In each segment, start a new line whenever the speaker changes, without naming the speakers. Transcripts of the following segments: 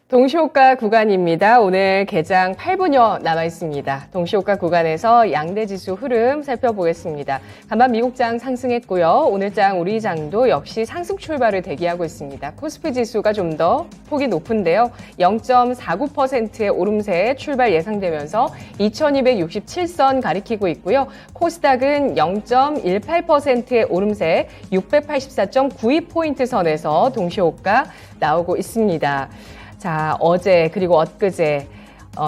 동시호가 구간입니다. 오늘 개장 8분여 남아 있습니다. 동시호가 구간에서 양대지수 흐름 살펴보겠습니다. 간밤 미국장 상승했고요. 오늘장 우리장도 역시 상승 출발을 대기하고 있습니다. 코스피 지수가 좀 더 폭이 높은데요. 0.49%의 오름세 출발 예상되면서 2267선 가리키고 있고요. 코스닥은 0.18%의 오름세 684.92포인트 선에서 동시호가 나오고 있습니다. 자, 어제 그리고 엊그제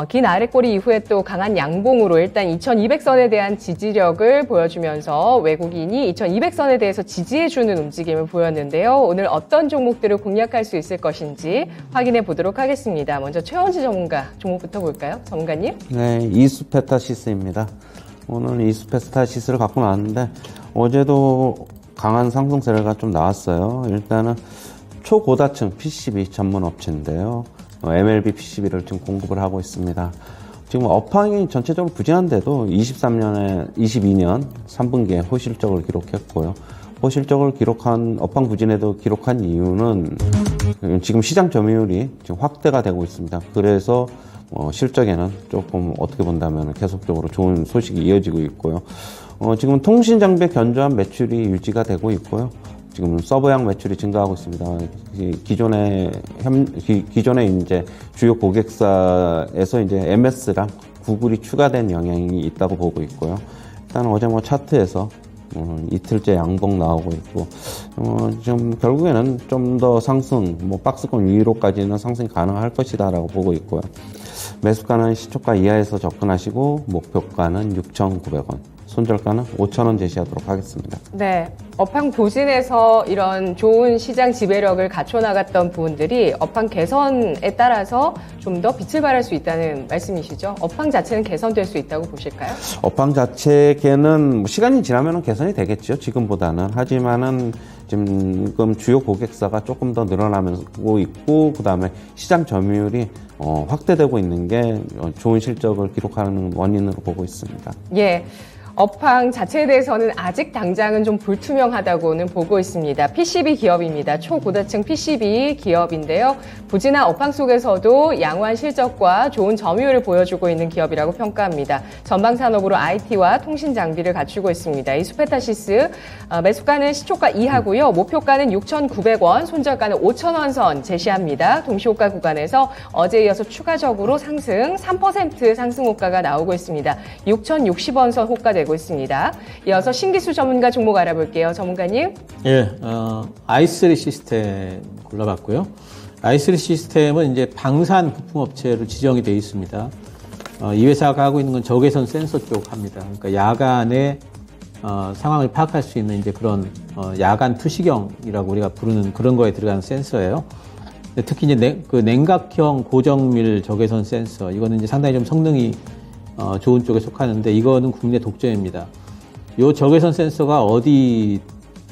긴 아랫꼬리 이후에 또 강한 양봉으로 일단 2200선에 대한 지지력을 보여주면서 외국인이 2200선에 대해서 지지해주는 움직임을 보였는데요. 오늘 어떤 종목들을 공략할 수 있을 것인지 확인해 보도록 하겠습니다. 먼저 최원지 전문가 종목부터 볼까요? 전문가님?
네, 이수페타시스입니다. 오늘 이수페타시스를 갖고 나왔는데 어제도 강한 상승세가 좀 나왔어요. 일단은 초고다층 PCB 전문 업체인데요. MLB PCB를 지금 공급을 하고 있습니다. 지금 업황이 전체적으로 부진한데도 22년 3분기에 호실적을 기록했고요. 호실적을 기록한 업황 부진에도 기록한 이유는 지금 시장 점유율이 지금 확대가 되고 있습니다. 그래서 실적에는 조금 어떻게 본다면 계속적으로 좋은 소식이 이어지고 있고요. 지금 통신 장비 견조한 매출이 유지가 되고 있고요. 지금 서버양 매출이 증가하고 있습니다. 기존에 이제 주요 고객사에서 이제 MS랑 구글이 추가된 영향이 있다고 보고 있고요. 일단 어제 차트에서 이틀째 양봉 나오고 있고, 지금 결국에는 좀 더 상승, 박스권 위로까지는 상승이 가능할 것이다라고 보고 있고요. 매수가는 시초가 이하에서 접근하시고, 목표가는 6,900원. 손절가는 5,000원 제시하도록 하겠습니다.
네, 업황 부진에서 이런 좋은 시장 지배력을 갖춰나갔던 부분들이 업황 개선에 따라서 좀 더 빛을 발할 수 있다는 말씀이시죠? 업황 자체는 개선될 수 있다고 보실까요?
업황 자체는 시간이 지나면 개선이 되겠죠. 지금보다는. 하지만은 지금 주요 고객사가 조금 더 늘어나고 있고, 그 다음에 시장 점유율이 확대되고 있는 게 좋은 실적을 기록하는 원인으로 보고 있습니다.
예. 업황 자체에 대해서는 아직 당장은 좀 불투명하다고는 보고 있습니다. PCB 기업입니다. 초고다층 PCB 기업인데요. 부진한 업황 속에서도 양호한 실적과 좋은 점유율을 보여주고 있는 기업이라고 평가합니다. 전방 산업으로 IT와 통신 장비를 갖추고 있습니다. 이수페타시스 매수가는 시초가 이하고요. 목표가는 6,900원, 손절가는 5,000원 선 제시합니다. 동시호가 구간에서 어제에 이어서 추가적으로 상승 3% 상승 호가가 나오고 있습니다. 6,060원 선 호가되고 있습니다. 이어서 신기술 전문가 종목 알아볼게요. 전문가님.
예, i3 시스템 골라봤고요. i3 시스템은 이제 방산 부품 업체로 지정이 되어 있습니다. 이 회사가 하고 있는 건 적외선 센서 쪽 합니다. 그러니까 야간에 상황을 파악할 수 있는 이제 그런 야간 투시경이라고 우리가 부르는 그런 거에 들어가는 센서예요. 특히 이제 그 냉각형 고정밀 적외선 센서, 이거는 이제 상당히 좀 성능이 좋은 쪽에 속하는데 이거는 국내 독점입니다. 요 적외선 센서가 어디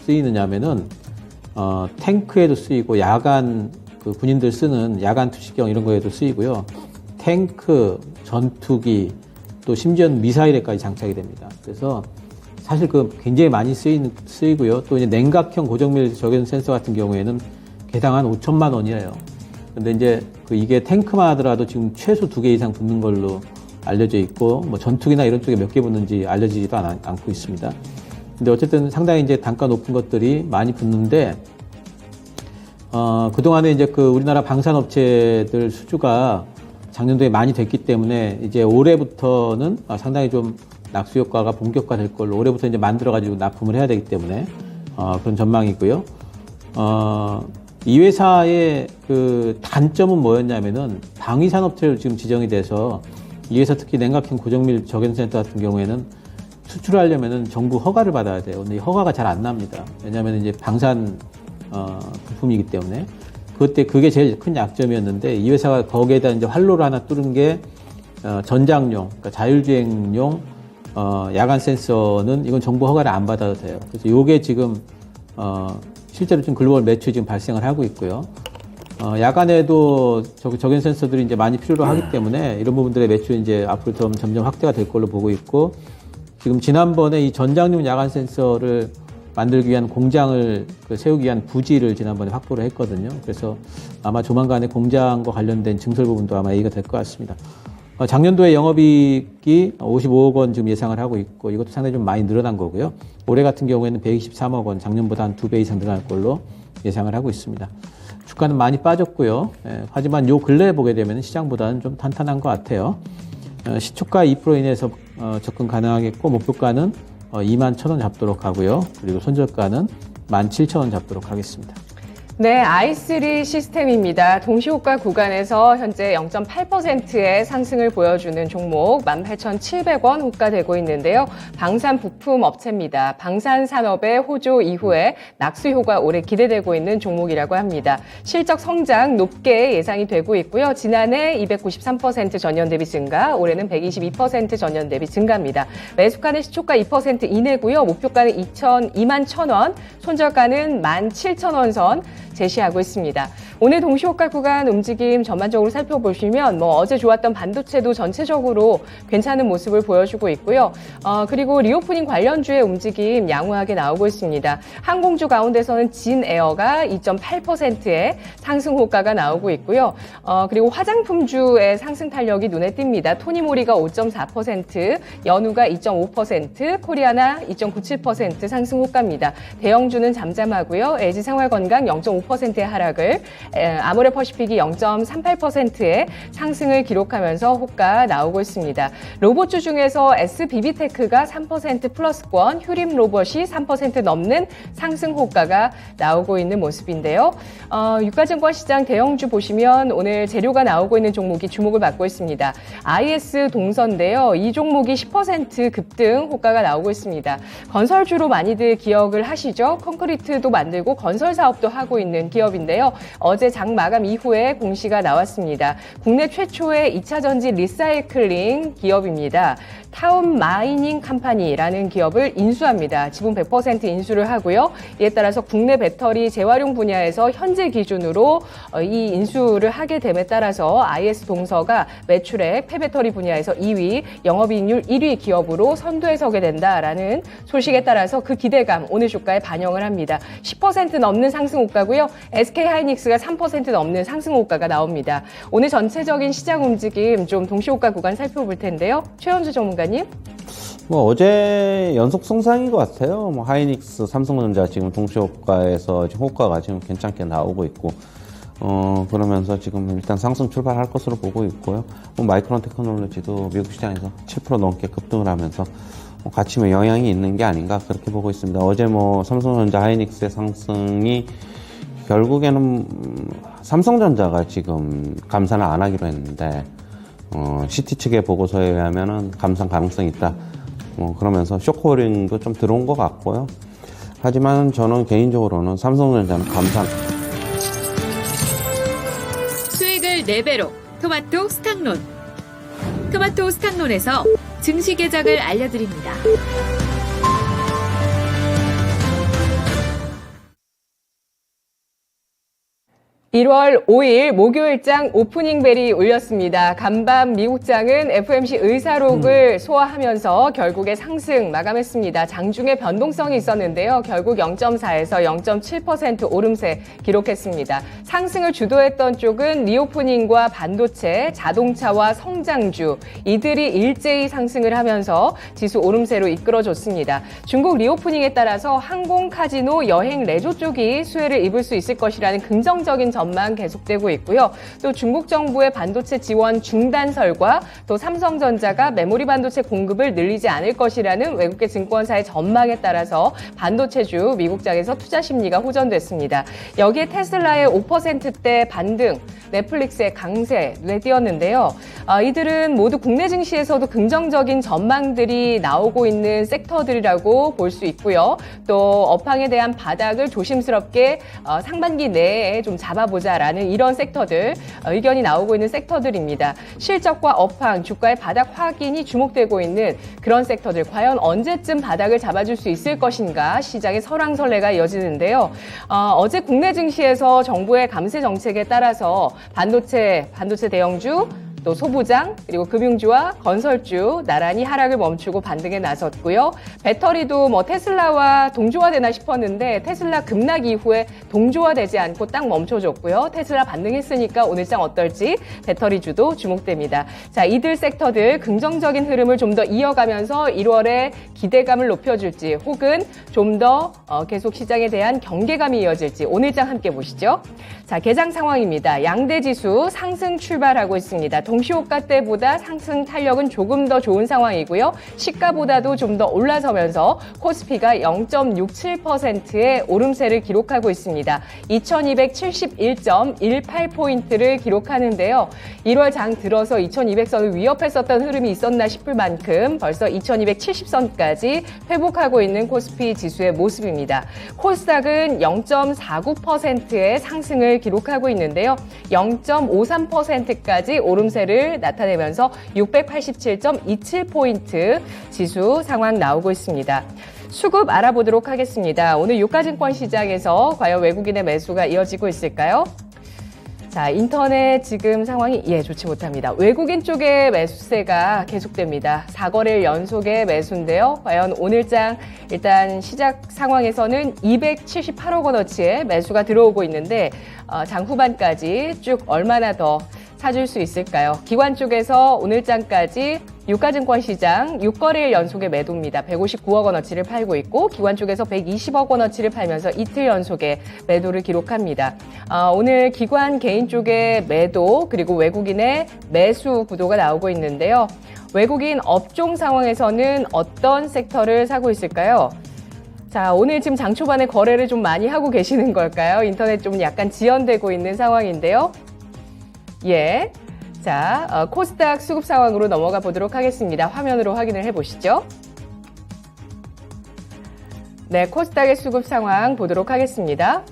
쓰이느냐면은 탱크에도 쓰이고 야간 그 군인들 쓰는 야간 투시경 이런 거에도 쓰이고요. 탱크, 전투기, 또 심지어는 미사일에까지 장착이 됩니다. 그래서 사실 그 굉장히 많이 쓰이고요. 또 이제 냉각형 고정밀 적외선 센서 같은 경우에는 개당 한 5천만 원이에요. 근데 이제 이게 탱크만 하더라도 지금 최소 2개 이상 붙는 걸로 알려져 있고, 전투기나 이런 쪽에 몇 개 붙는지 알려지지도 않고 있습니다. 근데 어쨌든 상당히 이제 단가 높은 것들이 많이 붙는데, 그동안에 이제 우리나라 방산업체들 수주가 작년도에 많이 됐기 때문에 이제 올해부터는 상당히 좀 낙수 효과가 본격화될 걸로 올해부터 이제 만들어가지고 납품을 해야 되기 때문에, 그런 전망이고요. 이 회사의 그 단점은 뭐였냐면은 방위산업체로 지금 지정이 돼서 이 회사 특히 냉각형 고정밀 적외선 센터 같은 경우에는 수출하려면은 정부 허가를 받아야 돼요. 근데 이 허가가 잘 안 납니다. 왜냐하면 이제 방산 부품이기 때문에 그게 제일 큰 약점이었는데 이 회사가 거기에다 이제 활로를 하나 뚫은 게 전장용, 그러니까 자율주행용 야간 센서는 이건 정부 허가를 안 받아도 돼요. 그래서 이게 지금 실제로 좀 글로벌 매출이 지금 발생을 하고 있고요. 야간에도 적외선 센서들이 이제 많이 필요로 하기 때문에 이런 부분들의 매출이 이제 앞으로 점점 확대가 될 걸로 보고 있고, 지금 지난번에 이 전장용 야간 센서를 만들기 위한 공장을 세우기 위한 부지를 지난번에 확보를 했거든요. 그래서 아마 조만간에 공장과 관련된 증설 부분도 아마 얘기가 될 것 같습니다. 작년도에 영업이익이 55억 원 지금 예상을 하고 있고 이것도 상당히 좀 많이 늘어난 거고요. 올해 같은 경우에는 123억 원, 작년보다 한 2배 이상 늘어날 걸로 예상을 하고 있습니다. 주가는 많이 빠졌고요. 하지만 요 근래에 보게 되면 시장보다는 좀 탄탄한 것 같아요. 시초가 2% 이내에서 접근 가능하겠고 목표가는 21,000원 잡도록 하고요. 그리고 손절가는 17,000원 잡도록 하겠습니다.
네, i3 시스템입니다. 동시호가 구간에서 현재 0.8%의 상승을 보여주는 종목 18,700원 호가되고 있는데요. 방산 부품 업체입니다. 방산산업의 호조 이후에 낙수효가 올해 기대되고 있는 종목이라고 합니다. 실적 성장 높게 예상이 되고 있고요. 지난해 293% 전년 대비 증가, 올해는 122% 전년 대비 증가입니다. 매수가는 시초가 2% 이내고요. 목표가는 21,000원, 손절가는 17,000원 선 제시하고 있습니다. 오늘 동시호가 구간 움직임 전반적으로 살펴보시면 어제 좋았던 반도체도 전체적으로 괜찮은 모습을 보여주고 있고요. 그리고 리오프닝 관련주의 움직임 양호하게 나오고 있습니다. 항공주 가운데서는 진에어가 2.8%의 상승 호가가 나오고 있고요. 그리고 화장품주의 상승 탄력이 눈에 띕니다. 토니모리가 5.4%, 연우가 2.5%, 코리아나 2.97% 상승 호가입니다. 대형주는 잠잠하고요. LG생활건강 0.5%의 하락을, 아모레퍼시픽이 0.38%의 상승을 기록하면서 호가 나오고 있습니다. 로봇주 중에서 SBB테크가 3% 플러스권, 휴림로봇이 3% 넘는 상승 호가가 나오고 있는 모습인데요. 유가증권 시장 대형주 보시면 오늘 재료가 나오고 있는 종목이 주목을 받고 있습니다. IS 동선인데요. 이 종목이 10% 급등 호가가 나오고 있습니다. 건설주로 많이들 기억을 하시죠? 콘크리트도 만들고 건설 사업도 하고 있는 기업인데요. 어제 장 마감 이후에 공시가 나왔습니다. 국내 최초의 2차 전지 리사이클링 기업입니다. 타운 마이닝 컴퍼니라는 기업을 인수합니다. 지분 100% 인수를 하고요. 이에 따라서 국내 배터리 재활용 분야에서 현재 기준으로 이 인수를 하게 됨에 따라서 IS 동서가 매출액 폐배터리 분야에서 2위, 영업이익률 1위 기업으로 선두에 서게 된다라는 소식에 따라서 그 기대감 오늘 주가에 반영을 합니다. 10% 넘는 상승 호가고요. SK하이닉스가 3% 넘는 상승 호가가 나옵니다. 오늘 전체적인 시장 움직임 좀 동시호가 구간 살펴볼 텐데요. 최현주 전문가님.
어제 연속 성장인 것 같아요. 하이닉스, 삼성전자 지금 동시호가에서 지금 호가가 지금 괜찮게 나오고 있고, 그러면서 지금 일단 상승 출발할 것으로 보고 있고요. 마이크론 테크놀로지도 미국 시장에서 7% 넘게 급등을 하면서 같이 영향이 있는 게 아닌가 그렇게 보고 있습니다. 어제 삼성전자, 하이닉스의 상승이 결국에는 삼성전자가 지금 감산을 안 하기로 했는데, 시티 측의 보고서에 의하면은 감산 가능성이 있다. 그러면서 쇼크홀링도 좀 들어온 것 같고요. 하지만 저는 개인적으로는 삼성전자는 감산.
수익을 4배로 토마토 스탁론. 토마토 스탁론에서 증시 계작을 알려드립니다.
1월 5일 목요일장 오프닝 벨이 울렸습니다. 간밤 미국장은 FOMC 의사록을 소화하면서 결국에 상승 마감했습니다. 장중에 변동성이 있었는데요. 결국 0.4에서 0.7% 오름세 기록했습니다. 상승을 주도했던 쪽은 리오프닝과 반도체, 자동차와 성장주 이들이 일제히 상승을 하면서 지수 오름세로 이끌어줬습니다. 중국 리오프닝에 따라서 항공, 카지노, 여행, 레조 쪽이 수혜를 입을 수 있을 것이라는 긍정적인 전망 계속되고 있고요. 또 중국 정부의 반도체 지원 중단설과 또 삼성전자가 메모리 반도체 공급을 늘리지 않을 것이라는 외국계 증권사의 전망에 따라서 반도체주 미국장에서 투자 심리가 호전됐습니다. 여기에 테슬라의 5%대 반등, 넷플릭스의 강세 눈에 띄었는데요. 이들은 모두 국내 증시에서도 긍정적인 전망들이 나오고 있는 섹터들이라고 볼 수 있고요. 또 업황에 대한 바닥을 조심스럽게 상반기 내에 좀 잡아보자라는 이런 섹터들, 의견이 나오고 있는 섹터들입니다. 실적과 업황, 주가의 바닥 확인이 주목되고 있는 그런 섹터들, 과연 언제쯤 바닥을 잡아줄 수 있을 것인가 시장의 설왕설래가 이어지는데요. 어제 국내 증시에서 정부의 감세 정책에 따라서 반도체 대형주, 또 소부장, 그리고 금융주와 건설주 나란히 하락을 멈추고 반등에 나섰고요. 배터리도 뭐 테슬라와 동조화되나 싶었는데 테슬라 급락 이후에 동조화되지 않고 딱 멈춰줬고요. 테슬라 반등했으니까 오늘장 어떨지 배터리주도 주목됩니다. 자, 이들 섹터들 긍정적인 흐름을 좀 더 이어가면서 1월에 기대감을 높여줄지 혹은 좀 더 계속 시장에 대한 경계감이 이어질지 오늘장 함께 보시죠. 자, 개장 상황입니다. 양대 지수 상승 출발하고 있습니다. 동시호가 때보다 상승 탄력은 조금 더 좋은 상황이고요. 시가보다도 좀 더 올라서면서 코스피가 0.67%의 오름세를 기록하고 있습니다. 2271.18포인트를 기록하는데요. 1월 장 들어서 2200선을 위협했었던 흐름이 있었나 싶을 만큼 벌써 2270선까지 회복하고 있는 코스피 지수의 모습입니다. 코스닥은 0.49%의 상승을 기록하고 있는데요. 0.53%까지 오름세를 나타내면서 687.27포인트 지수 상황 나오고 있습니다. 수급 알아보도록 하겠습니다. 오늘 유가증권 시장에서 과연 외국인의 매수가 이어지고 있을까요? 자, 인터넷 지금 상황이 좋지 못합니다. 외국인 쪽의 매수세가 계속됩니다. 4거래일 연속의 매수인데요. 과연 오늘장 일단 시작 상황에서는 278억 원어치의 매수가 들어오고 있는데 장 후반까지 쭉 얼마나 더 사줄 수 있을까요? 기관 쪽에서 오늘장까지 유가증권 시장 6거래일 연속의 매도입니다. 159억 원어치를 팔고 있고 기관 쪽에서 120억 원어치를 팔면서 이틀 연속의 매도를 기록합니다. 오늘 기관 개인 쪽의 매도 그리고 외국인의 매수 구도가 나오고 있는데요. 외국인 업종 상황에서는 어떤 섹터를 사고 있을까요? 자, 오늘 지금 장 초반에 거래를 좀 많이 하고 계시는 걸까요? 인터넷 좀 약간 지연되고 있는 상황인데요. 자, 코스닥 수급 상황으로 넘어가 보도록 하겠습니다. 화면으로 확인을 해보시죠. 네, 코스닥의 수급 상황 보도록 하겠습니다.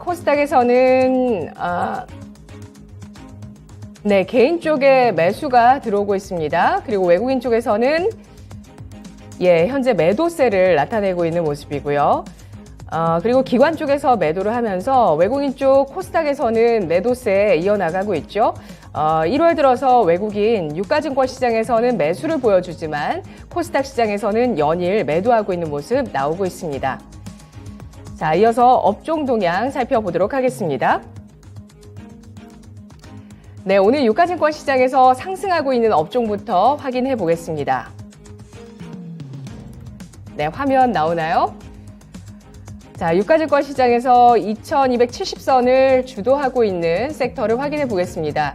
코스닥에서는 네, 개인 쪽에 매수가 들어오고 있습니다. 그리고 외국인 쪽에서는 현재 매도세를 나타내고 있는 모습이고요. 그리고 기관 쪽에서 매도를 하면서 외국인 쪽 코스닥에서는 매도세 이어나가고 있죠. 1월 들어서 외국인 유가증권 시장에서는 매수를 보여주지만 코스닥 시장에서는 연일 매도하고 있는 모습 나오고 있습니다. 자, 이어서 업종 동향 살펴보도록 하겠습니다. 네, 오늘 유가증권 시장에서 상승하고 있는 업종부터 확인해 보겠습니다. 네, 화면 나오나요? 자, 유가증권 시장에서 2270선을 주도하고 있는 섹터를 확인해 보겠습니다.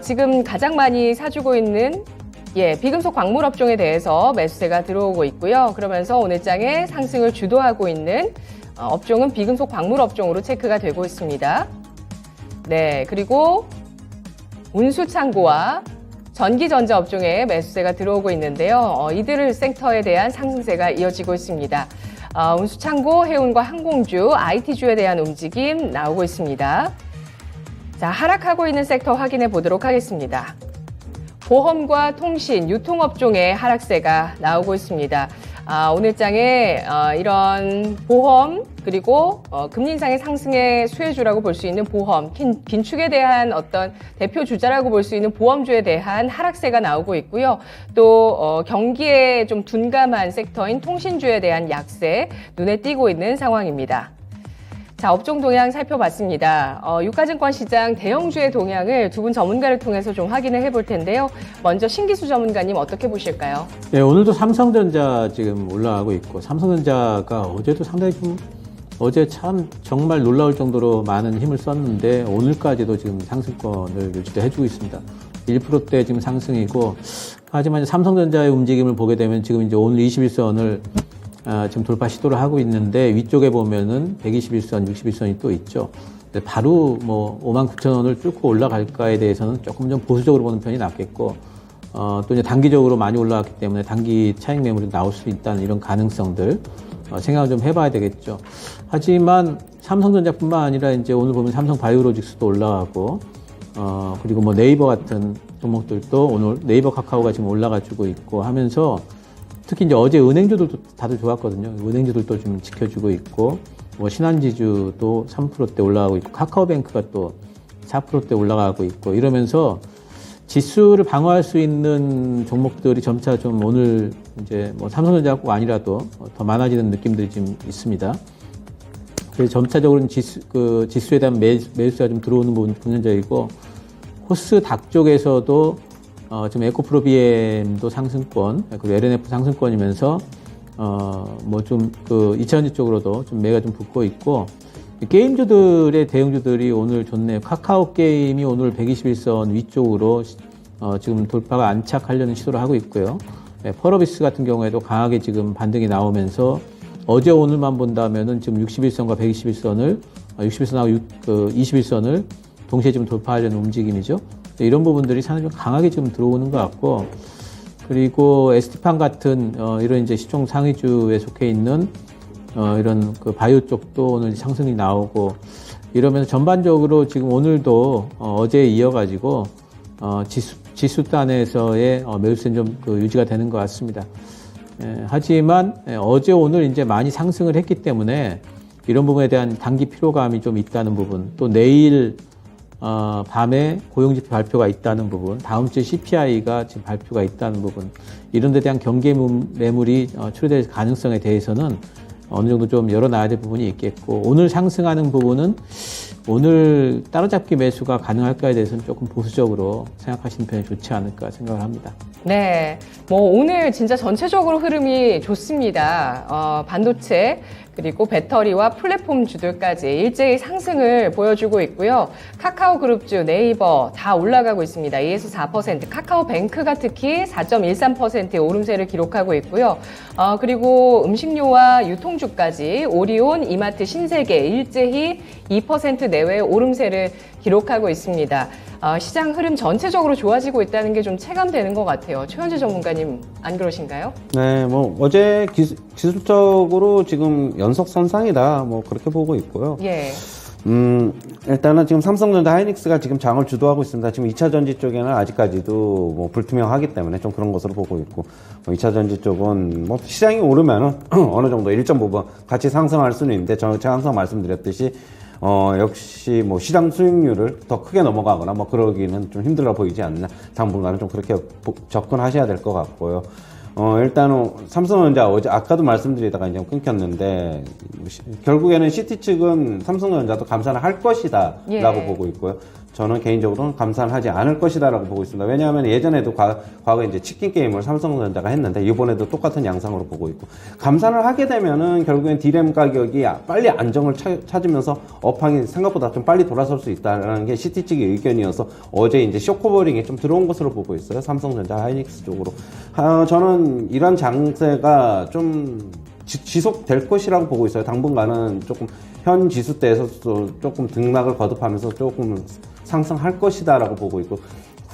지금 가장 많이 사주고 있는 비금속 광물 업종에 대해서 매수세가 들어오고 있고요. 그러면서 오늘장에 상승을 주도하고 있는 업종은 비금속 광물 업종으로 체크가 되고 있습니다. 네, 그리고 운수창고와 전기전자 업종에 매수세가 들어오고 있는데요. 이들 섹터에 대한 상승세가 이어지고 있습니다. 운수창고, 해운과 항공주, IT주에 대한 움직임 나오고 있습니다. 자, 하락하고 있는 섹터 확인해 보도록 하겠습니다. 보험과 통신, 유통업종의 하락세가 나오고 있습니다. 오늘장에 이런 보험 그리고 금리 인상의 상승의 수혜주라고 볼 수 있는 보험, 긴축에 대한 어떤 대표 주자라고 볼 수 있는 보험주에 대한 하락세가 나오고 있고요. 또 경기에 좀 둔감한 섹터인 통신주에 대한 약세 눈에 띄고 있는 상황입니다. 자, 업종 동향 살펴봤습니다. 유가증권 시장 대형주의 동향을 두 분 전문가를 통해서 좀 확인을 해볼 텐데요. 먼저 신기수 전문가님 어떻게 보실까요?
네, 오늘도 삼성전자 지금 올라가고 있고 삼성전자가 어제도 상당히 어제 참 정말 놀라울 정도로 많은 힘을 썼는데 오늘까지도 지금 상승권을 유지를 해주고 있습니다. 1%대 지금 상승이고 하지만 삼성전자의 움직임을 보게 되면 지금 이제 오늘 21선을 지금 돌파 시도를 하고 있는데 위쪽에 보면은 121선, 61선이 또 있죠. 근데 바로 59,000원을 뚫고 올라갈까에 대해서는 조금 좀 보수적으로 보는 편이 낫겠고, 또 이제 단기적으로 많이 올라왔기 때문에 단기 차익 매물이 나올 수 있다는 이런 가능성들, 생각을 좀 해봐야 되겠죠. 하지만 삼성전자뿐만 아니라 이제 오늘 보면 삼성바이오로직스도 올라가고, 그리고 네이버 같은 종목들도 오늘 네이버 카카오가 지금 올라가지고 있고 하면서 특히 이제 어제 은행주들도 다들 좋았거든요. 은행주들도 좀 지켜주고 있고, 신한지주도 3%대 올라가고 있고, 카카오뱅크가 또 4%대 올라가고 있고 이러면서 지수를 방어할 수 있는 종목들이 점차 좀 오늘 이제 뭐 삼성전자 꼭 아니라도 더 많아지는 느낌들이 좀 있습니다. 그래서 점차적으로 지수에 대한 매수가 좀 들어오는 부분이 긍정적이고 코스닥 쪽에서도 지금 에코프로비엠도 상승권, 그리고 LNF 상승권이면서 뭐 좀 2차전지 쪽으로도 좀 매가 좀 붙고 있고 게임주들의 대형주들이 오늘 좋네요. 카카오 게임이 오늘 121선 위쪽으로 지금 돌파가 안착하려는 시도를 하고 있고요. 펄어비스 같은 경우에도 강하게 지금 반등이 나오면서 어제 오늘만 본다면은 지금 61선과 121선을 61선하고 21선을 동시에 지금 돌파하려는 움직임이죠. 이런 부분들이 상당히 좀 강하게 지금 들어오는 것 같고 그리고 ST판 같은 이런 이제 시총 상위주에 속해 있는 이런 바이오 쪽도 오늘 상승이 나오고 이러면서 전반적으로 지금 오늘도 어제에 이어가지고 지수단에서의 매수세는 좀 유지가 되는 것 같습니다. 하지만 어제 오늘 이제 많이 상승을 했기 때문에 이런 부분에 대한 단기 피로감이 좀 있다는 부분, 또 내일 밤에 고용지표 발표가 있다는 부분, 다음 주에 CPI가 지금 발표가 있다는 부분, 이런 데 대한 경계 매물이 출현될 가능성에 대해서는 어느 정도 좀 열어놔야 될 부분이 있겠고, 오늘 상승하는 부분은 오늘 따라잡기 매수가 가능할까에 대해서는 조금 보수적으로 생각하시는 편이 좋지 않을까 생각을 합니다.
네, 뭐 오늘 진짜 전체적으로 흐름이 좋습니다. 반도체 그리고 배터리와 플랫폼 주들까지 일제히 상승을 보여주고 있고요. 카카오 그룹주, 네이버 다 올라가고 있습니다. 2에서 4%, 카카오뱅크가 특히 4.13%의 오름세를 기록하고 있고요. 그리고 음식료와 유통주까지 오리온, 이마트, 신세계 일제히 2% 내외의 오름세를 기록하고 있습니다. 시장 흐름 전체적으로 좋아지고 있다는 게 좀 체감되는 것 같아요. 최현재 전문가님 안 그러신가요?
네, 뭐 어제 기술적으로 지금 연속 선상이다, 뭐 그렇게 보고 있고요.
예.
일단은 지금 삼성전자 하이닉스가 지금 장을 주도하고 있습니다. 지금 2차 전지 쪽에는 아직까지도 뭐 불투명하기 때문에 좀 그런 것으로 보고 있고, 2차 전지 쪽은 뭐 시장이 오르면은 어느 정도 일정 부분 같이 상승할 수는 있는데, 제가 항상 말씀드렸듯이 역시 뭐 시장 수익률을 더 크게 넘어가거나 뭐 그러기는 좀 힘들어 보이지 않나. 당분간은 좀 그렇게 접근하셔야 될 것 같고요. 일단은 삼성전자 어제 아까도 말씀드리다가 이제 끊겼는데, 결국에는 CT 측은 삼성전자도 감산을 할 것이다 라고 보고 있고요. 저는 개인적으로는 감산을 하지 않을 것이다 라고 보고 있습니다. 왜냐하면 예전에도 과거에 이제 치킨 게임을 삼성전자가 했는데, 이번에도 똑같은 양상으로 보고 있고, 감산을 하게 되면은 결국엔 디램 가격이 빨리 안정을 찾으면서 업황이 생각보다 좀 빨리 돌아설 수 있다는 게 CT 측의 의견이어서 어제 이제 쇼커버링이 좀 들어온 것으로 보고 있어요. 삼성전자 하이닉스 쪽으로. 저는 이런 장세가 좀 지속될 것이라고 보고 있어요. 당분간은 조금 현 지수대에서 조금 등락을 거듭하면서 조금 상승할 것이다라고 보고 있고,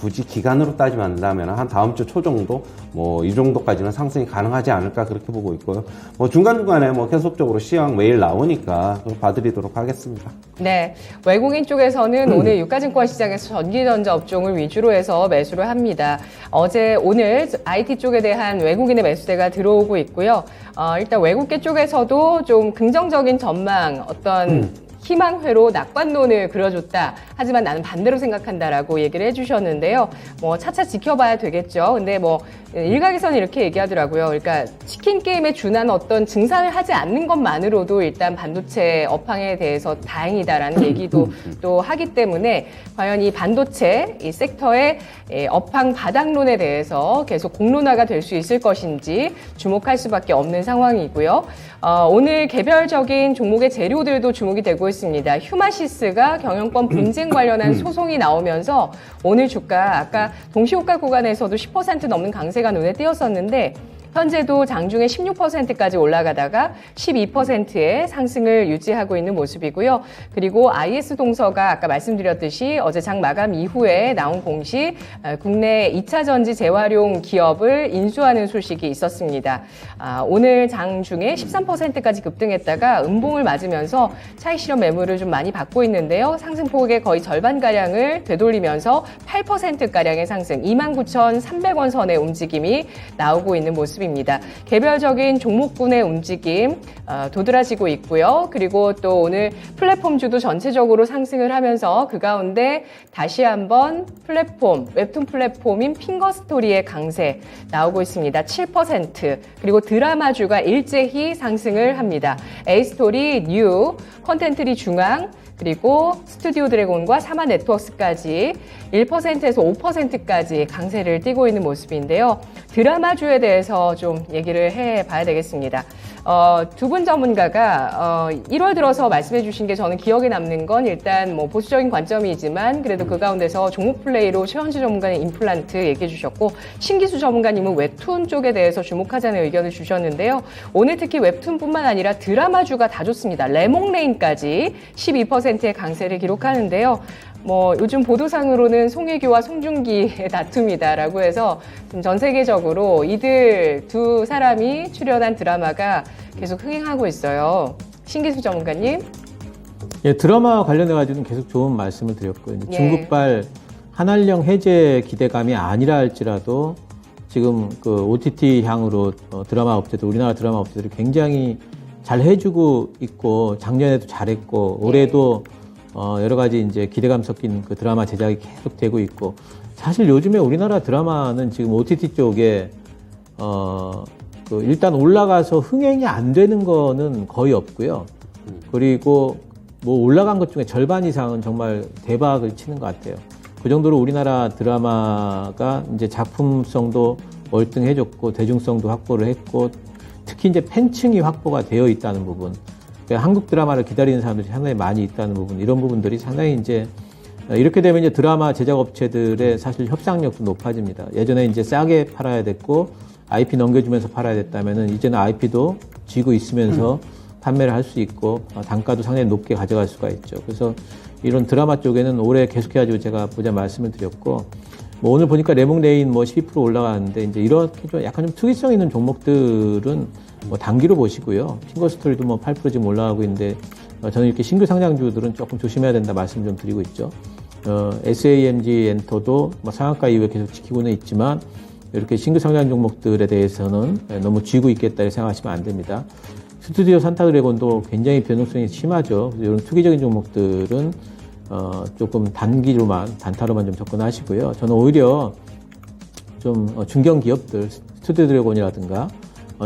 굳이 기간으로 따지면 한 다음 주 초 정도, 뭐 이 정도까지는 상승이 가능하지 않을까 그렇게 보고 있고요. 뭐 중간중간에 뭐 계속적으로 시황 매일 나오니까 봐드리도록 하겠습니다.
네, 외국인 쪽에서는 오늘 유가증권 시장에서 전기전자 업종을 위주로 해서 매수를 합니다. 어제, 오늘 IT 쪽에 대한 외국인의 매수세가 들어오고 있고요. 일단 외국계 쪽에서도 좀 긍정적인 전망, 어떤 희망회로 낙관론을 그려줬다. 하지만 나는 반대로 생각한다라고 얘기를 해주셨는데요. 뭐 차차 지켜봐야 되겠죠. 근데 뭐 일각에서는 이렇게 얘기하더라고요. 그러니까 치킨 게임에 준한 어떤 증산을 하지 않는 것만으로도 일단 반도체 업황에 대해서 다행이다라는 얘기도 또 하기 때문에, 과연 이 반도체 이 섹터의 업황 바닥론에 대해서 계속 공론화가 될 수 있을 것인지 주목할 수밖에 없는 상황이고요. 오늘 개별적인 종목의 재료들도 주목이 되고 있습니다. 휴마시스가 경영권 분쟁 관련한 소송이 나오면서 오늘 주가 아까 동시호가 구간에서도 10% 넘는 강세가 눈에 띄었었는데, 현재도 장중에 16%까지 올라가다가 12%의 상승을 유지하고 있는 모습이고요. 그리고 IS동서가 아까 말씀드렸듯이 어제 장 마감 이후에 나온 공시, 국내 2차 전지 재활용 기업을 인수하는 소식이 있었습니다. 오늘 장중에 13%까지 급등했다가 음봉을 맞으면서 차익 실현 매물을 좀 많이 받고 있는데요. 상승폭의 거의 절반가량을 되돌리면서 8%가량의 상승, 29,300원 선의 움직임이 나오고 있는 모습 모습입니다. 개별적인 종목군의 움직임 도드라지고 있고요. 그리고 또 오늘 플랫폼주도 전체적으로 상승을 하면서 그 가운데 다시 한번 웹툰 플랫폼인 핑거스토리의 강세 나오고 있습니다. 7%. 그리고 드라마주가 일제히 상승을 합니다. A스토리, 뉴, 컨텐트리 중앙, 그리고 스튜디오 드래곤과 사마 네트워크스까지 1%에서 5%까지 강세를 띠고 있는 모습인데요. 드라마주에 대해서 좀 얘기를 해봐야 되겠습니다. 두 분 전문가가 1월 들어서 말씀해 주신 게 저는 기억에 남는 건 일단 뭐 보수적인 관점이지만 그래도 그 가운데서 종목 플레이로 최원주 전문가는 임플란트 얘기해 주셨고 신기수 전문가님은 웹툰 쪽에 대해서 주목하자는 의견을 주셨는데요. 오늘 특히 웹툰뿐만 아니라 드라마주가 다 좋습니다. 레몽레인까지 12%의 강세를 기록하는데요. 뭐 요즘 보도상으로는 송혜교와 송중기의 다툼이다라고 해서 전 세계적으로 이들 두 사람이 출연한 드라마가 계속 흥행하고 있어요. 신기수 전문가님.
예, 드라마 관련해 가지고는 계속 좋은 말씀을 드렸고요.
예.
중국발 한한령 해제 기대감이 아니라 할지라도 지금 그 OTT 향으로 드라마 업체들, 우리나라 드라마 업체들이 굉장히 잘 해주고 있고 작년에도 잘했고 올해도 여러 가지 이제 기대감 섞인 그 드라마 제작이 계속 되고 있고 사실 요즘에 우리나라 드라마는 지금 OTT 쪽에 그 일단 올라가서 흥행이 안 되는 거는 거의 없고요. 그리고 뭐 올라간 것 중에 절반 이상은 정말 대박을 치는 것 같아요. 그 정도로 우리나라 드라마가 이제 작품성도 월등해졌고 대중성도 확보를 했고 특히 이제 팬층이 확보가 되어 있다는 부분. 한국 드라마를 기다리는 사람들이 상당히 많이 있다는 부분, 이런 부분들이 상당히 이제 이렇게 되면 이제 드라마 제작 업체들의 사실 협상력도 높아집니다. 예전에 이제 싸게 팔아야 됐고 IP 넘겨주면서 팔아야 됐다면은 이제는 IP도 쥐고 있으면서 판매를 할 수 있고 단가도 상당히 높게 가져갈 수가 있죠. 그래서 이런 드라마 쪽에는 올해 계속해가지고 제가 보자 말씀을 드렸고 뭐 오늘 보니까 레몽레인 뭐 12% 올라가는데 이제 이렇게 좀 약간 좀 특이성 있는 종목들은 뭐 단기로 보시고요. 핑거스토리도 뭐 8% 지금 올라가고 있는데 저는 이렇게 신규 상장주들은 조금 조심해야 된다 말씀 좀 드리고 있죠. SAMG 엔터도 뭐 상한가 이후에 계속 지키고는 있지만 이렇게 신규 상장 종목들에 대해서는 너무 쥐고 있겠다 이렇게 생각하시면 안 됩니다. 스튜디오 산타드래곤도 굉장히 변동성이 심하죠. 이런 투기적인 종목들은 조금 단타로만 좀 접근하시고요. 저는 오히려 좀 중견 기업들, 스튜디오 드래곤이라든가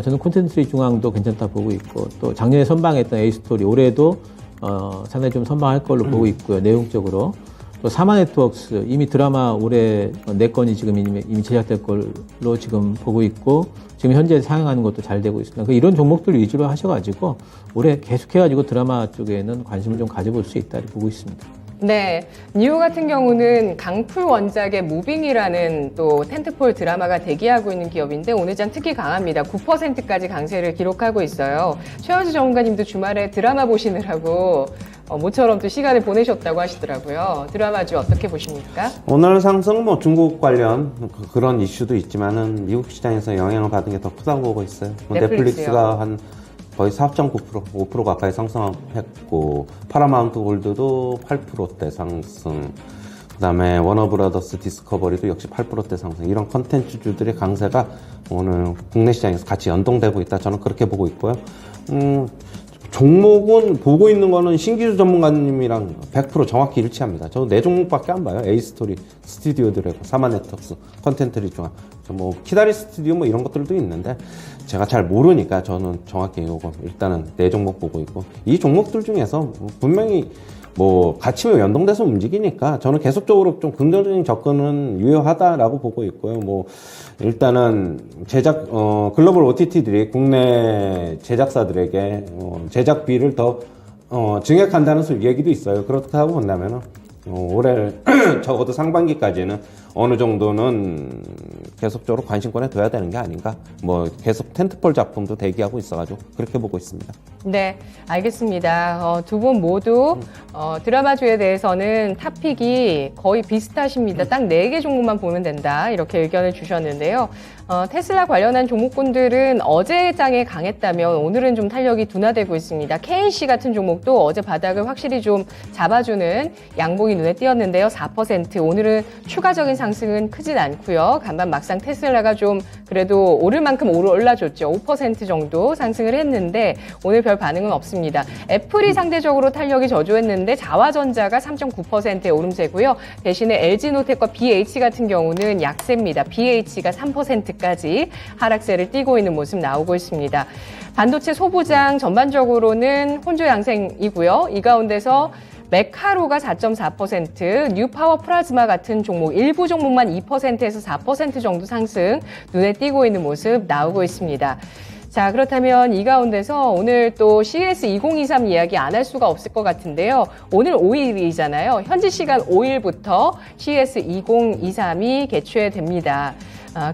저는 콘텐츠리 중앙도 괜찮다 보고 있고 또 작년에 선방했던 A스토리 올해도 상당히 좀 선방할 걸로 보고 있고요. 내용적으로 또 사마 네트워크스 이미 드라마 올해 4건이 지금 이미 제작될 걸로 지금 보고 있고 지금 현재 상영하는 것도 잘 되고 있습니다. 이런 종목들 위주로 하셔가지고 올해 계속해가지고 드라마 쪽에는 관심을 좀 가져볼 수 있다 보고 있습니다.
네, 뉴 같은 경우는 강풀 원작의 무빙이라는 또 텐트폴 드라마가 대기하고 있는 기업인데 오늘 장 특히 강합니다. 9%까지 강세를 기록하고 있어요. 최원주 전문가님도 주말에 드라마 보시느라고 모처럼 또 시간을 보내셨다고 하시더라고요. 드라마주 어떻게 보십니까?
오늘 상승 뭐 중국 관련 그런 이슈도 있지만은 미국 시장에서 영향을 받은 게 더 크다고 보고 있어요. 넷플릭스가 한 거의 4.9%, 5% 가까이 상승했고 파라마운트 골드도 8%대 상승, 그다음에 워너브라더스 디스커버리도 역시 8%대 상승. 이런 컨텐츠주들의 강세가 오늘 국내 시장에서 같이 연동되고 있다. 저는 그렇게 보고 있고요. 종목은 보고 있는 거는 신기수 전문가님이랑 100% 정확히 일치합니다. 저도 4종목밖에 안 봐요. A스토리, 스튜디오 드래곤, 사마 네트워크스, 컨텐트리 중앙. 뭐 키다리 스튜디오 뭐 이런 것들도 있는데 제가 잘 모르니까 저는 정확히 이거 일단은 4종목 보고 있고 이 종목들 중에서 분명히 뭐 같이 연동돼서 움직이니까 저는 계속적으로 좀 긍정적인 접근은 유효하다라고 보고 있고요. 뭐 일단은 글로벌 OTT들이 국내 제작사들에게 제작비를 더 증액한다는 얘기도 있어요. 그렇다고 본다면은 올해 적어도 상반기까지는 어느 정도는 계속적으로 관심권에 둬야 되는 게 아닌가. 뭐 계속 텐트폴 작품도 대기하고 있어가지고 그렇게 보고 있습니다.
네, 알겠습니다. 두 분 모두 드라마주에 대해서는 탑픽이 거의 비슷하십니다. 딱 4개 종목만 보면 된다 이렇게 의견을 주셨는데요. 테슬라 관련한 종목군들은 어제장에 강했다면 오늘은 좀 탄력이 둔화되고 있습니다. KNC 같은 종목도 어제 바닥을 확실히 좀 잡아주는 양봉이 눈에 띄었는데요. 4%. 오늘은 추가적인 상승은 크진 않고요. 간밤 막상 테슬라가 좀 그래도 오를 만큼 올라줬죠. 5% 정도 상승을 했는데 오늘 별 반응은 없습니다. 애플이 상대적으로 탄력이 저조했는데 자화전자가 3.9%의 오름세고요. 대신에 LG노텍과 BH 같은 경우는 약세입니다. BH가 3%까지 하락세를 띠고 있는 모습 나오고 있습니다. 반도체 소부장 전반적으로는 혼조 양생이고요. 이 가운데서 메카로가 4.4%, 뉴파워 플라즈마 같은 종목, 일부 종목만 2%에서 4% 정도 상승 눈에 띄고 있는 모습 나오고 있습니다. 자, 그렇다면 이 가운데서 오늘 또 CES 2023 이야기 안 할 수가 없을 것 같은데요. 오늘 5일이잖아요. 현지 시간 5일부터 CES 2023이 개최됩니다.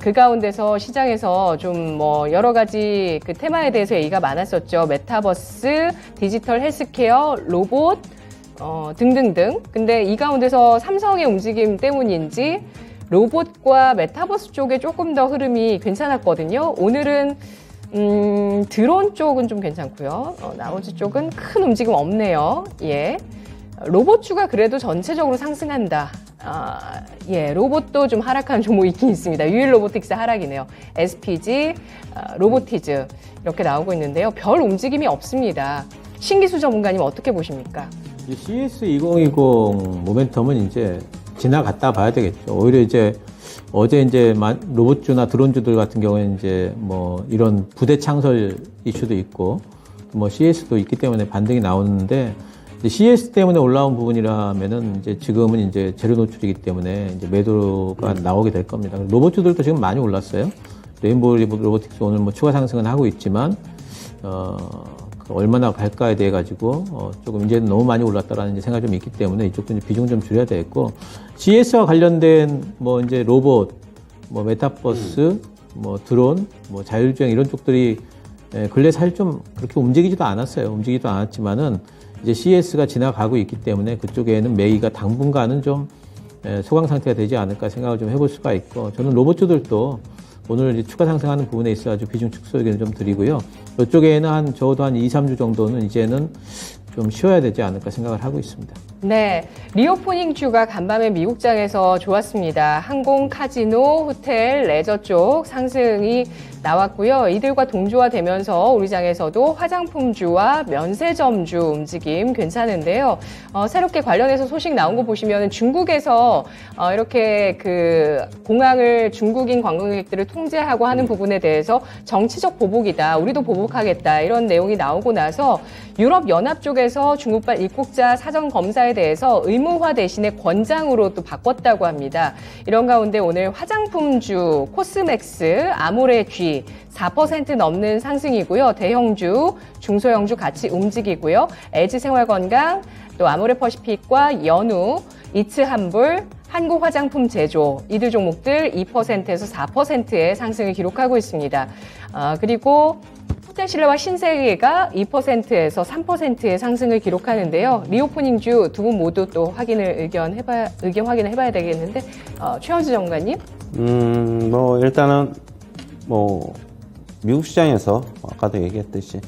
그 가운데서 시장에서 좀 여러 가지 그 테마에 대해서 얘기가 많았었죠. 메타버스, 디지털 헬스케어, 로봇, 등등등. 근데 이 가운데서 삼성의 움직임 때문인지 로봇과 메타버스 쪽에 조금 더 흐름이 괜찮았거든요. 오늘은 드론 쪽은 좀 괜찮고요. 나머지 쪽은 큰 움직임 없네요. 예. 로봇주가 그래도 전체적으로 상승한다. 로봇도 좀 하락한 종목이 있긴 있습니다. 유일 로보틱스 하락이네요. SPG, 로보티즈 이렇게 나오고 있는데요. 별 움직임이 없습니다. 신기수 전문가님 어떻게 보십니까?
이 CES 2020 모멘텀은 이제 지나갔다 봐야 되겠죠. 오히려 이제 어제 이제 로봇주나 드론주들 같은 경우에는 이제 이런 부대 창설 이슈도 있고 CES도 있기 때문에 반등이 나오는데 CES 때문에 올라온 부분이라면은 이제 지금은 이제 재료 노출이기 때문에 이제 매도가 나오게 될 겁니다. 로봇주들도 지금 많이 올랐어요. 레인보우 로보틱스 오늘 추가 상승은 하고 있지만 얼마나 갈까에 대해 가지고 조금 이제 너무 많이 올랐다라는 이제 생각이 좀 있기 때문에 이쪽도 이제 비중 좀 줄여야 되겠고 CES와 관련된 이제 로봇, 메타버스, 드론, 자율주행 이런 쪽들이 근래 사실 좀 그렇게 움직이지도 않았어요. 움직이지도 않았지만은 이제 CES가 지나가고 있기 때문에 그쪽에는 매기가 당분간은 좀 소강 상태가 되지 않을까 생각을 좀 해볼 수가 있고 저는 로봇주들도 오늘 이제 추가 상승하는 부분에 있어가지고 비중 축소 의견을 좀 드리고요. 이쪽에는 적어도 한 2, 3주 정도는 이제는 좀 쉬어야 되지 않을까 생각을 하고 있습니다.
네, 리오프닝주가 간밤에 미국장에서 좋았습니다. 항공, 카지노, 호텔, 레저 쪽 상승이 나왔고요. 이들과 동조화되면서 우리 장에서도 화장품주와 면세점주 움직임 괜찮은데요. 새롭게 관련해서 소식 나온 거 보시면 중국에서 이렇게 그 공항을 중국인 관광객들을 통제하고 하는 부분에 대해서 정치적 보복이다. 우리도 보복하겠다. 이런 내용이 나오고 나서 유럽 연합 쪽에서 중국발 입국자 사전 검사에 대해서 의무화 대신에 권장으로 또 바꿨다고 합니다. 이런 가운데 오늘 화장품주 코스맥스, 아모레 G 4% 넘는 상승이고요. 대형주, 중소형주 같이 움직이고요. LG생활건강, 또 아모레퍼시픽과 연우, 이츠한불, 한국화장품제조 이들 종목들 2%에서 4%의 상승을 기록하고 있습니다. 그리고 호텔신라와 신세계가 2%에서 3%의 상승을 기록하는데요. 리오프닝주 두 분 모두 또 의견 확인을 해봐야 되겠는데 최현수 전문가님?
일단은 미국 시장에서 아까도 얘기했듯이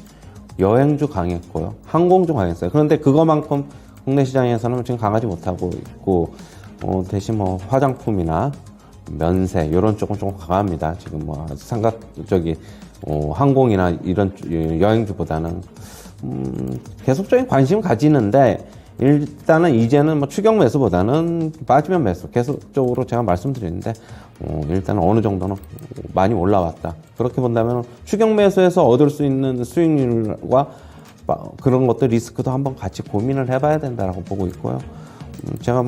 여행주 강했고요, 항공주 강했어요. 그런데 그거만큼 국내 시장에서는 지금 강하지 못하고 있고 대신 화장품이나 면세 이런 쪽은 조금 강합니다. 지금 항공이나 이런 여행주보다는 계속적인 관심을 가지는데 일단은 이제는 추격 매수보다는 빠지면 매수 계속적으로 제가 말씀드리는데 일단은 어느 정도는 많이 올라왔다. 그렇게 본다면 추격 매수에서 얻을 수 있는 수익률과 그런 것들 리스크도 한번 같이 고민을 해봐야 된다라고 보고 있고요. 제가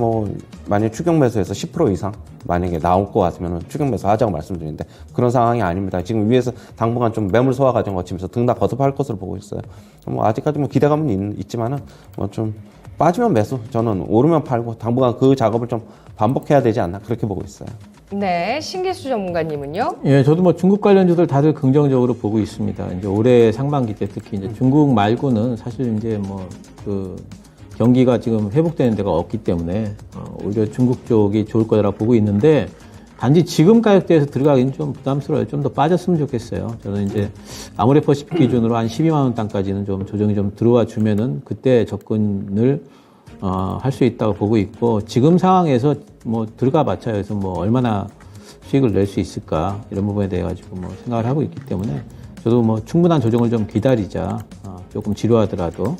만약 추격 매수에서 10% 이상 만약에 나올 것 같으면 추격 매수 하자고 말씀드리는데 그런 상황이 아닙니다. 지금 위에서 당분간 좀 매물 소화 과정 거치면서 등락 거듭할 것으로 보고 있어요. 아직까지 기대감은 있지만은 좀 빠지면 매수, 저는 오르면 팔고 당분간 그 작업을 좀 반복해야 되지 않나 그렇게 보고 있어요.
네, 신기수 전문가님은요?
예, 저도 중국 관련주들 다들 긍정적으로 보고 있습니다. 이제 올해 상반기 때 특히 이제 중국 말고는 사실 이제 경기가 지금 회복되는 데가 없기 때문에 오히려 중국 쪽이 좋을 거라고 보고 있는데 단지 지금 가격대에서 들어가기는 좀 부담스러워요. 좀 더 빠졌으면 좋겠어요. 저는 이제 아모레퍼시픽 기준으로 한 12만 원 단까지는 좀 조정이 좀 들어와 주면은 그때 접근을 할 수 있다고 보고 있고, 지금 상황에서 뭐 들어가 봤자 여기서 뭐 얼마나 수익을 낼 수 있을까 이런 부분에 대해 가지고 뭐 생각을 하고 있기 때문에 저도 뭐 충분한 조정을 좀 기다리자, 조금 지루하더라도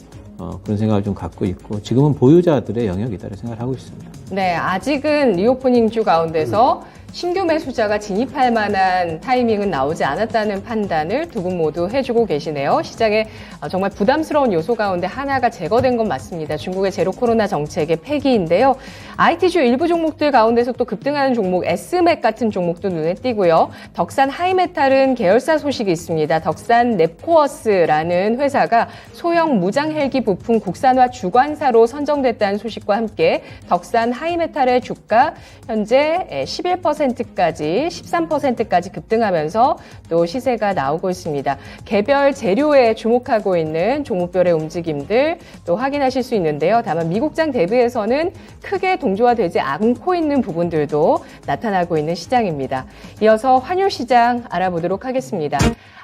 그런 생각을 좀 갖고 있고, 지금은 보유자들의 영역이다라고 생각을 하고 있습니다.
네, 아직은 리오프닝 주 가운데서 신규 매수자가 진입할 만한 타이밍은 나오지 않았다는 판단을 두 분 모두 해주고 계시네요. 시장에 정말 부담스러운 요소 가운데 하나가 제거된 건 맞습니다. 중국의 제로 코로나 정책의 폐기인데요. IT주 일부 종목들 가운데서 또 급등하는 종목 S맥 같은 종목도 눈에 띄고요. 덕산 하이메탈은 계열사 소식이 있습니다. 덕산 넵코어스라는 회사가 소형 무장 헬기 부품 국산화 주관사로 선정됐다는 소식과 함께 덕산 하이메탈의 주가 현재 11%까지 13%까지 급등하면서 또 시세가 나오고 있습니다. 개별 재료에 주목하고 있는 종목별의 움직임들 또 확인하실 수 있는데요. 다만 미국장 대비해서는 크게 동조화되지 않고 있는 부분들도 나타나고 있는 시장입니다. 이어서 환율 시장 알아보도록 하겠습니다.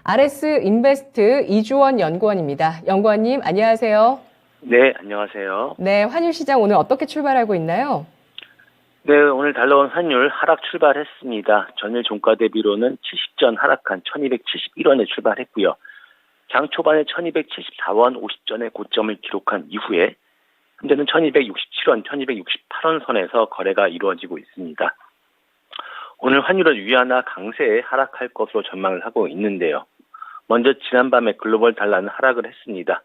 RS 인베스트 이주원 연구원입니다. 연구원님 안녕하세요.
네, 안녕하세요.
네, 환율 시장 오늘 어떻게 출발하고 있나요?
네, 오늘 달러원 환율 하락 출발했습니다. 전일 종가 대비로는 70전 하락한 1271원에 출발했고요. 장 초반에 1274원 50전에 고점을 기록한 이후에 현재는 1267원, 1268원 선에서 거래가 이루어지고 있습니다. 오늘 환율은 위안화 강세에 하락할 것으로 전망을 하고 있는데요. 먼저 지난밤에 글로벌 달러는 하락을 했습니다.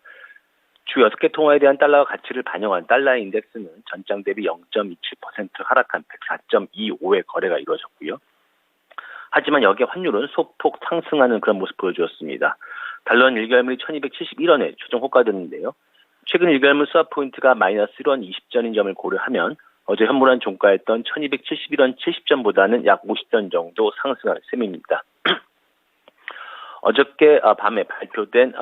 주 6개 통화에 대한 달러 가치를 반영한 달러 인덱스는 전장 대비 0.27% 하락한 104.25의 거래가 이루어졌고요. 하지만 여기에 환율은 소폭 상승하는 그런 모습 보여주었습니다. 달러는 1결물이 1271원에 최종 호가됐는데요. 최근 1결물 스왑 포인트가 마이너스 1원 20전인 점을 고려하면 어제 현물한 종가였던 1271원 70전보다는 약 50전 정도 상승한 셈입니다. 어저께 밤에 발표된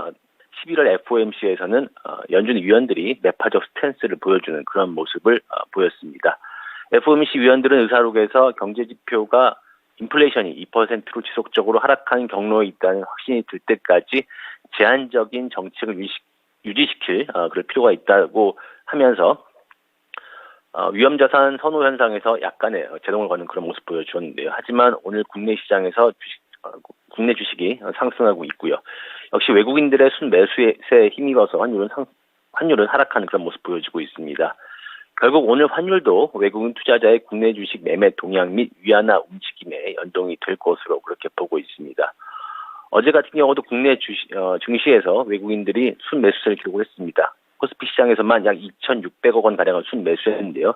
11월 FOMC에서는 연준 위원들이 매파적 스탠스를 보여주는 그런 모습을 보였습니다. FOMC 위원들은 의사록에서 경제지표가 인플레이션이 2%로 지속적으로 하락하는 경로에 있다는 확신이 들 때까지 제한적인 정책을 유지시킬 그럴 필요가 있다고 하면서 위험자산 선호 현상에서 약간의 제동을 거는 그런 모습 보여주었는데요. 하지만 오늘 국내 시장에서 국내 주식이 상승하고 있고요. 역시 외국인들의 순매수에 힘입어서 환율은 하락하는 그런 모습 보여지고 있습니다. 결국 오늘 환율도 외국인 투자자의 국내 주식 매매 동향 및 위안화 움직임에 연동이 될 것으로 그렇게 보고 있습니다. 어제 같은 경우도 국내 증시에서 외국인들이 순매수세를 기록을 했습니다. 코스피 시장에서만 약 2,600억 원 가량을 순매수했는데요.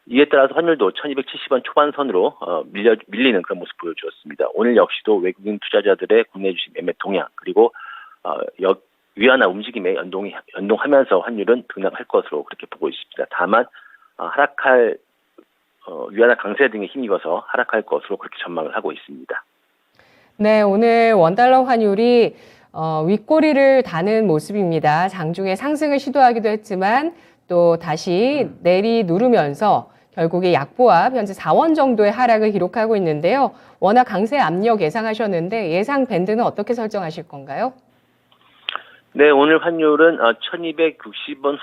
이에 따라서 환율도 1270원 초반선으로 밀리는 그런 모습 보여주었습니다. 오늘 역시도 외국인 투자자들의 국내 주식 매매 동향 그리고 위안화 움직임에 연동하면서 환율은 등락할 것으로 그렇게 보고 있습니다. 다만 하락할 위안화 강세 등에 힘입어서 하락할 것으로 그렇게 전망을 하고 있습니다.
네, 오늘 원달러 환율이 윗꼬리를 다는 모습입니다. 장중에 상승을 시도하기도 했지만 또 다시 내리 누르면서 결국에 약보합 현재 4원 정도의 하락을 기록하고 있는데요. 워낙 강세 압력 예상하셨는데 예상 밴드는 어떻게 설정하실 건가요?
네, 오늘 환율은 1260원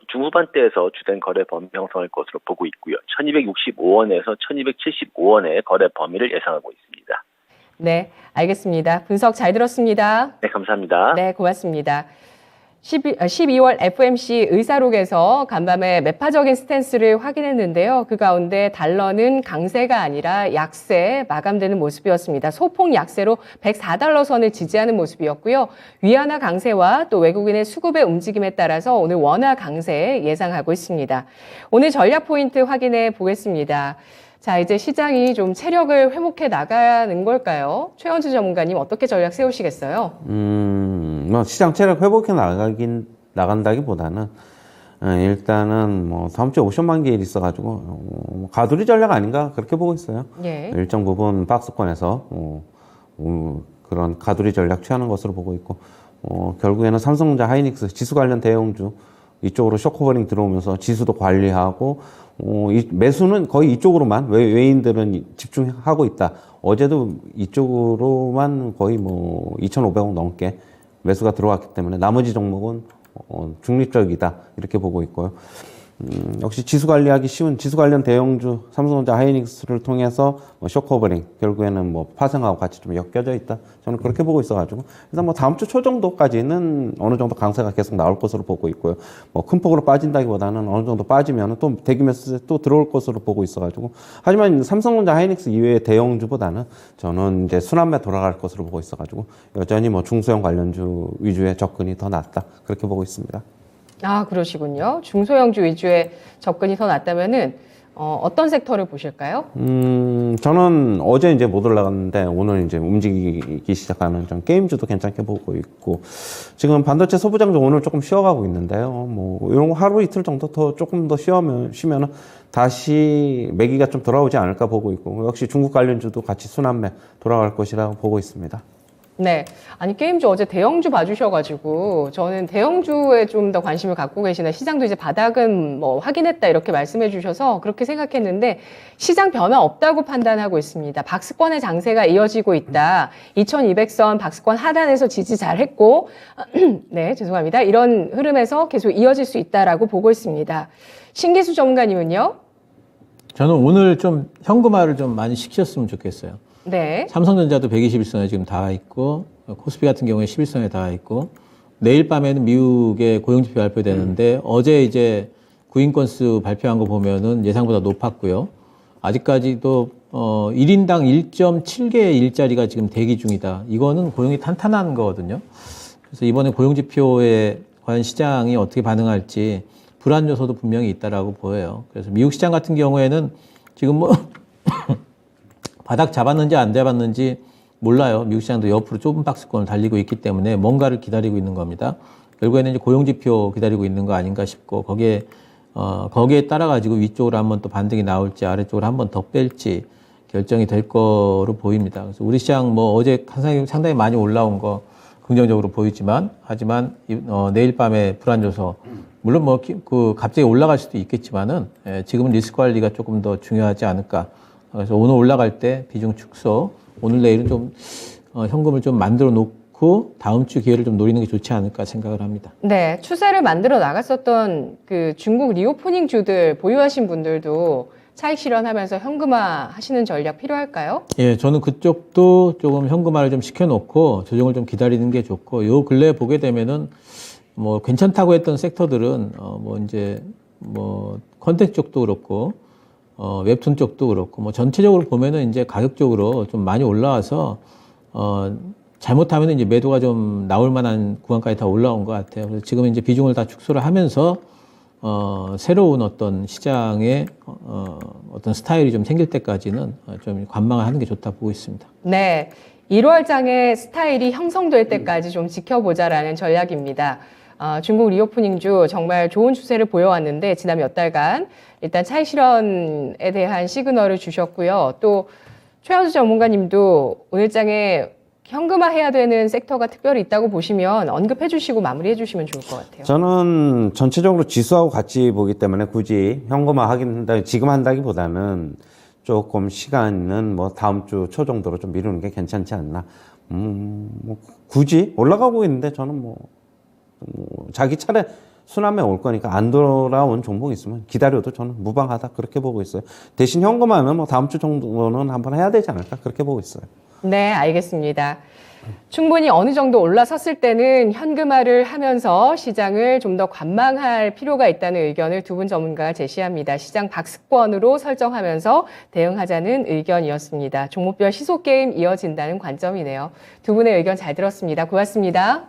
중후반대에서 주된 거래 범위 형성할 것으로 보고 있고요. 1265원에서 1275원의 거래 범위를 예상하고 있습니다.
네, 알겠습니다. 분석 잘 들었습니다.
네, 감사합니다.
네, 고맙습니다. 12월 FOMC 의사록에서 간밤에 매파적인 스탠스를 확인했는데요. 그 가운데 달러는 강세가 아니라 약세 마감되는 모습이었습니다. 소폭 약세로 104달러 선을 지지하는 모습이었고요. 위안화 강세와 또 외국인의 수급의 움직임에 따라서 오늘 원화 강세 예상하고 있습니다. 오늘 전략 포인트 확인해 보겠습니다. 자, 이제 시장이 좀 체력을 회복해 나가는 걸까요? 최원주 전문가님 어떻게 전략 세우시겠어요?
뭐 시장 체력 회복해 나간다기보다는 일단은 뭐 다음 주에 옵션만 기일이 있어가지고 가두리 전략 아닌가 그렇게 보고 있어요.
예.
일정 부분 박스권에서 그런 가두리 전략 취하는 것으로 보고 있고 결국에는 삼성전자, 하이닉스 지수 관련 대형주 이쪽으로 쇼커버링 들어오면서 지수도 관리하고 이 매수는 거의 이쪽으로만 외인들은 집중하고 있다. 어제도 이쪽으로만 거의 뭐 2,500억 넘게 매수가 들어왔기 때문에 나머지 종목은 중립적이다 이렇게 보고 있고요. 역시 지수 관리하기 쉬운 지수 관련 대형주 삼성전자 하이닉스를 통해서 쇼커버링 결국에는 뭐 파생하고 같이 좀 엮여져 있다. 저는 그렇게 보고 있어가지고 일단 뭐 다음 주 초 정도까지는 어느 정도 강세가 계속 나올 것으로 보고 있고요. 뭐 큰 폭으로 빠진다기보다는 어느 정도 빠지면 또 대기 매수세 또 들어올 것으로 보고 있어가지고 하지만 삼성전자 하이닉스 이외의 대형주보다는 저는 이제 순환매 돌아갈 것으로 보고 있어가지고 여전히 뭐 중소형 관련주 위주의 접근이 더 낫다 그렇게 보고 있습니다.
아, 그러시군요. 중소형주 위주의 접근이 더 낫다면은 어떤 섹터를 보실까요?
저는 어제 이제 못 올라갔는데 오늘 이제 움직이기 시작하는 좀 게임주도 괜찮게 보고 있고 지금 반도체 소부장주 오늘 조금 쉬어가고 있는데요. 뭐 이런 거 하루 이틀 정도 더 조금 더 쉬면은 다시 매기가 좀 돌아오지 않을까 보고 있고 역시 중국 관련주도 같이 순환매 돌아갈 것이라고 보고 있습니다.
네. 아니, 게임주 어제 대형주 봐주셔가지고, 저는 대형주에 좀 더 관심을 갖고 계시나, 시장도 이제 바닥은 뭐 확인했다, 이렇게 말씀해 주셔서 그렇게 생각했는데, 시장 변화 없다고 판단하고 있습니다. 박스권의 장세가 이어지고 있다. 2200선 박스권 하단에서 지지 잘 했고, 네, 죄송합니다. 이런 흐름에서 계속 이어질 수 있다라고 보고 있습니다. 신기수 전문가님은요?
저는 오늘 좀 현금화를 좀 많이 시켰으면 좋겠어요.
네.
삼성전자도 121선에 지금 닿아 있고, 코스피 같은 경우에 11선에 닿아 있고, 내일 밤에는 미국의 고용지표 발표되는데, 어제 이제 구인 건수 발표한 거 보면은 예상보다 높았고요. 아직까지도, 1인당 1.7개의 일자리가 지금 대기 중이다. 이거는 고용이 탄탄한 거거든요. 그래서 이번에 고용지표에 과연 시장이 어떻게 반응할지 불안 요소도 분명히 있다라고 보여요. 그래서 미국 시장 같은 경우에는 지금 뭐, 바닥 잡았는지 안 잡았는지 몰라요. 미국 시장도 옆으로 좁은 박스권을 달리고 있기 때문에 뭔가를 기다리고 있는 겁니다. 결국에는 이제 고용지표 기다리고 있는 거 아닌가 싶고 거기에 따라 가지고 위쪽으로 한번 또 반등이 나올지 아래쪽으로 한번 더 뺄지 결정이 될 거로 보입니다. 그래서 우리 시장 뭐 어제 상당히 많이 올라온 거 긍정적으로 보이지만 하지만 내일 밤에 불안 요소 물론 뭐 갑자기 올라갈 수도 있겠지만은 지금은 리스크 관리가 조금 더 중요하지 않을까. 그래서 오늘 올라갈 때 비중 축소, 오늘 내일은 좀 현금을 좀 만들어 놓고 다음 주 기회를 좀 노리는 게 좋지 않을까 생각을 합니다.
네, 추세를 만들어 나갔었던 그 중국 리오프닝 주들 보유하신 분들도 차익 실현하면서 현금화 하시는 전략 필요할까요?
예, 저는 그쪽도 조금 현금화를 좀 시켜놓고 조정을 좀 기다리는 게 좋고 요 근래에 보게 되면은 뭐 괜찮다고 했던 섹터들은 컨텐츠 쪽도 그렇고 웹툰 쪽도 그렇고, 뭐, 전체적으로 보면은 이제 가격적으로 좀 많이 올라와서, 잘못하면 이제 매도가 좀 나올 만한 구간까지 다 올라온 것 같아요. 그래서 지금 이제 비중을 다 축소를 하면서, 새로운 어떤 시장의, 어떤 스타일이 좀 생길 때까지는 좀 관망을 하는 게 좋다 보고 있습니다.
네. 1월장의 스타일이 형성될 때까지 좀 지켜보자라는 전략입니다. 중국 리오프닝주 정말 좋은 추세를 보여왔는데 지난 몇 달간 일단 차익 실현에 대한 시그널을 주셨고요. 또 최현수 전문가님도 오늘장에 현금화해야 되는 섹터가 특별히 있다고 보시면 언급해 주시고 마무리해 주시면 좋을 것 같아요.
저는 전체적으로 지수하고 같이 보기 때문에 굳이 현금화 지금 한다기보다는 조금 시간은 뭐 다음 주 초 정도로 좀 미루는 게 괜찮지 않나. 뭐 굳이 올라가고 있는데 저는 자기 차례 순환매 올 거니까 안 돌아온 종목이 있으면 기다려도 저는 무방하다 그렇게 보고 있어요. 대신 현금화는 뭐 다음 주 정도는 한번 해야 되지 않을까 그렇게 보고 있어요.
네, 알겠습니다. 충분히 어느 정도 올라섰을 때는 현금화를 하면서 시장을 좀 더 관망할 필요가 있다는 의견을 두 분 전문가가 제시합니다. 시장 박스권으로 설정하면서 대응하자는 의견이었습니다. 종목별 시소게임 이어진다는 관점이네요. 두 분의 의견 잘 들었습니다. 고맙습니다.